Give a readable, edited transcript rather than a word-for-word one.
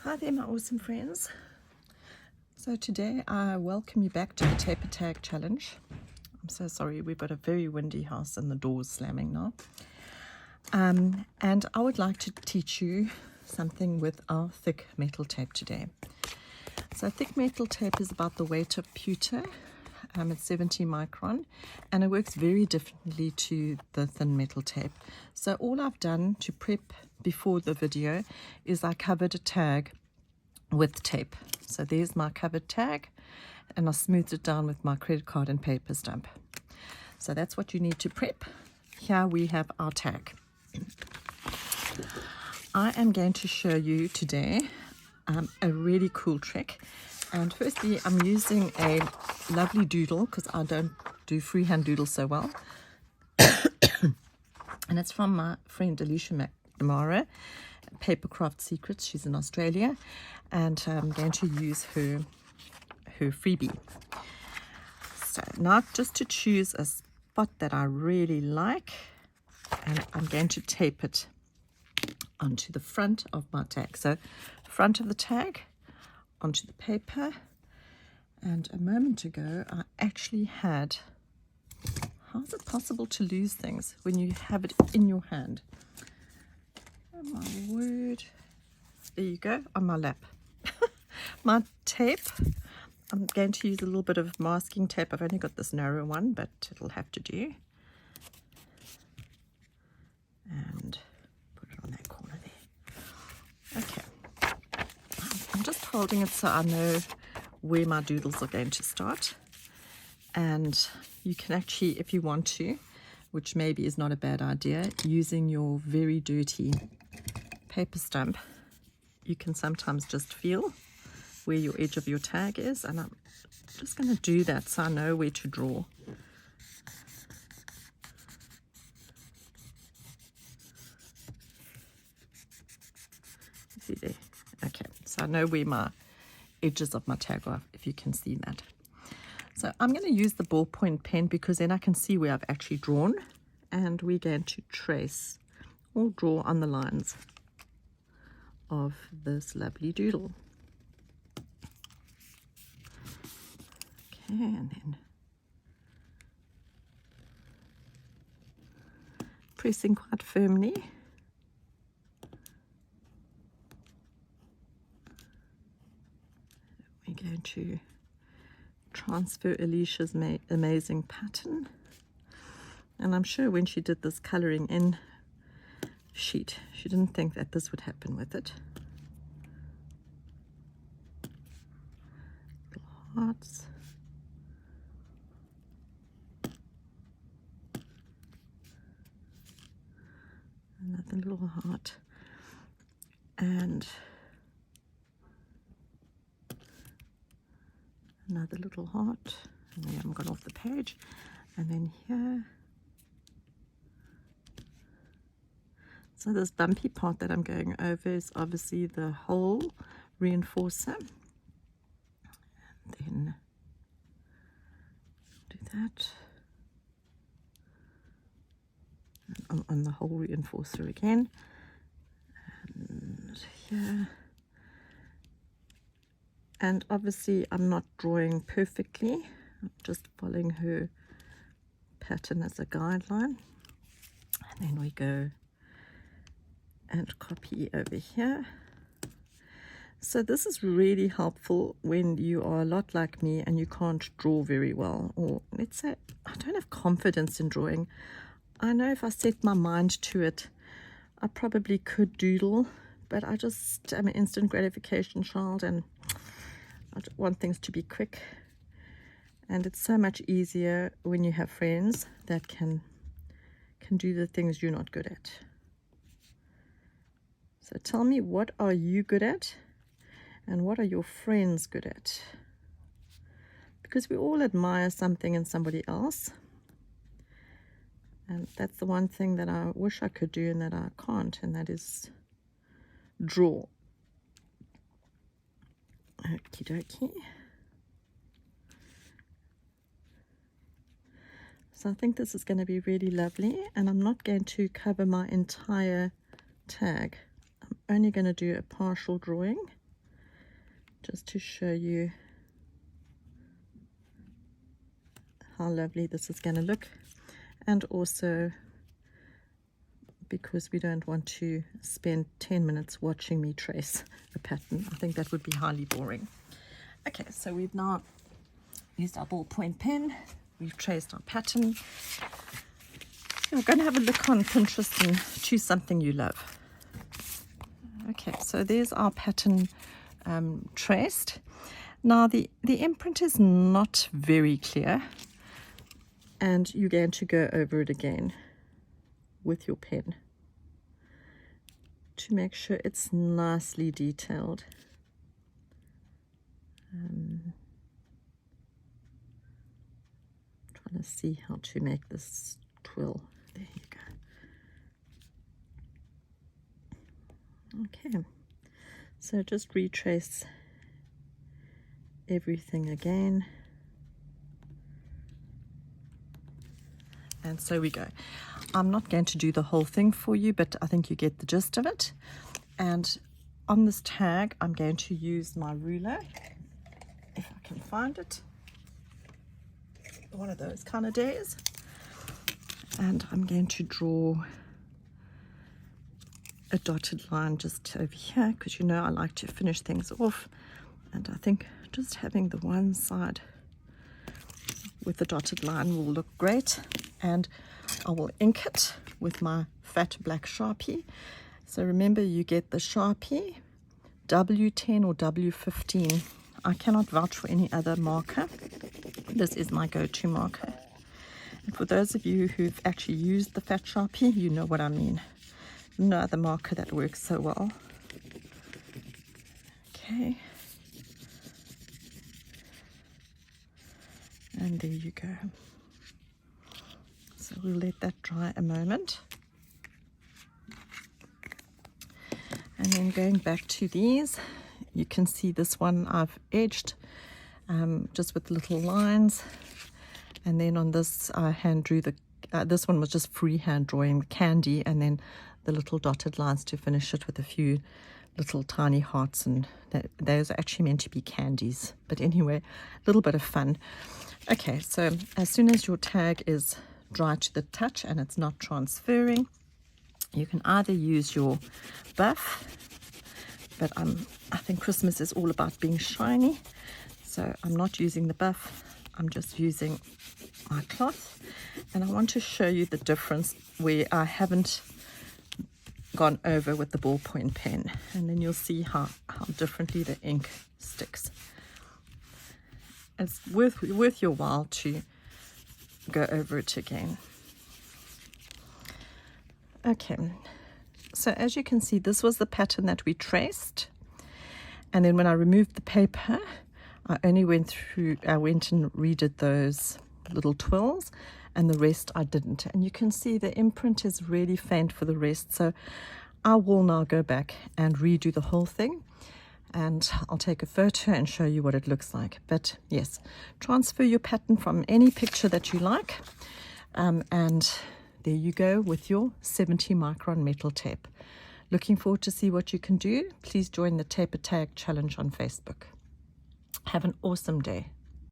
Hi there, my awesome friends. So today I welcome you back to the Taper Tag Challenge. I'm so sorry, we've got a very windy house and the door's slamming now. And I would like to teach you something with our thick metal tape today. So thick metal tape is about the weight of pewter. It's 70 micron and it works very differently to the thin metal tape. So all I've done to prep before the video is I covered a tag with tape. So there's my covered tag and I smoothed it down with my credit card and paper stump. So that's what you need to prep. Here we have our tag. I am going to show you today a really cool trick. And firstly, I'm using a lovely doodle because I don't do freehand doodles so well. And it's from my friend Alicia McNamara, Papercraft Secrets. She's in Australia. And I'm going to use her freebie. So now just to choose a spot that I really like, and I'm going to tape it onto the front of my tag. So front of the tag onto the paper. And a moment ago I actually had, how is it possible to lose things when you have it in your hand? Oh my word. There you go, on my lap. My tape, I'm going to use a little bit of masking tape. I've only got this narrow one, but it'll have to do. And put it on that corner there. Okay. I'm just holding it so I know where my doodles are going to start. And you can actually, if you want to, which maybe is not a bad idea, using your very dirty paper stump, you can sometimes just feel where your edge of your tag is, and I'm just going to do that so I know where to draw. See there? Okay, so I know where my edges of my tag are, if you can see that. So I'm going to use the ballpoint pen because then I can see where I've actually drawn, and we're going to trace or draw on the lines of this lovely doodle. Okay, and then pressing quite firmly. We're going to transfer Alicia's amazing pattern. And I'm sure when she did this colouring in sheet, she didn't think that this would happen with it. Little hearts. Another little heart. And another little heart. And we haven't gone off the page. And then here. So this bumpy part that I'm going over is obviously the hole reinforcer. And then do that. And on the hole reinforcer again. And here. And obviously I'm not drawing perfectly. I'm just following her pattern as a guideline. And then we go and copy over here. So this is really helpful when you are a lot like me and you can't draw very well, or let's say I don't have confidence in drawing. I know if I set my mind to it, I probably could doodle, but I just am an instant gratification child and I want things to be quick. And it's so much easier when you have friends that can do the things you're not good at. So tell me, what are you good at? And what are your friends good at? Because we all admire something in somebody else. And that's the one thing that I wish I could do and that I can't, and that is draw. Okie dokie. So I think this is going to be really lovely, and I'm not going to cover my entire tag. I'm only going to do a partial drawing. just to show you how lovely this is going to look, and also because we don't want to spend 10 minutes watching me trace a pattern. I think that would be highly boring. Okay, so we've now used our ballpoint pen, we've traced our pattern. We're going to have a look on Pinterest and choose something you love. Okay, so there's our pattern traced. Now the imprint is not very clear, and you're going to go over it again with your pen to make sure it's nicely detailed. Trying to see how to make this twill. There you go. Okay, so just retrace everything again. And so we go. I'm not going to do the whole thing for you, but I think you get the gist of it. And on this tag, I'm going to use my ruler, if I can find it. One of those kind of days. And I'm going to draw a dotted line just over here, because you know I like to finish things off. And I think just having the one side with the dotted line will look great. And I will ink it with my fat black Sharpie. So remember, you get the Sharpie W10 or W15. I cannot vouch for any other marker. This is my go-to marker. And for those of you who've actually used the fat Sharpie, you know what I mean. No other marker that works so well. Okay. And there you go. So we'll let that dry a moment. And then going back to these, you can see this one I've edged just with little lines. And then on this, I hand drew the, this one was just freehand drawing the candy, and then the little dotted lines to finish it with a few little tiny hearts, and those are actually meant to be candies. But anyway, a little bit of fun. Okay, so as soon as your tag is dry to the touch and it's not transferring, you can either use your buff, but I think Christmas is all about being shiny, so I'm not using the buff, I'm just using my cloth. And I want to show you the difference where I haven't gone over with the ballpoint pen, and then you'll see how differently the ink sticks. It's worth your while to go over it again. Okay, so as you can see, this was the pattern that we traced, and then when I removed the paper, I went and redid those little twirls, and the rest I didn't. And you can see the imprint is really faint for the rest, so I will now go back and redo the whole thing, and I'll take a photo and show you what it looks like. But yes, transfer your pattern from any picture that you like, and there you go with your 70 micron metal tape. Looking forward to see what you can do. Please join the Taper Tag Challenge on Facebook. Have an awesome day.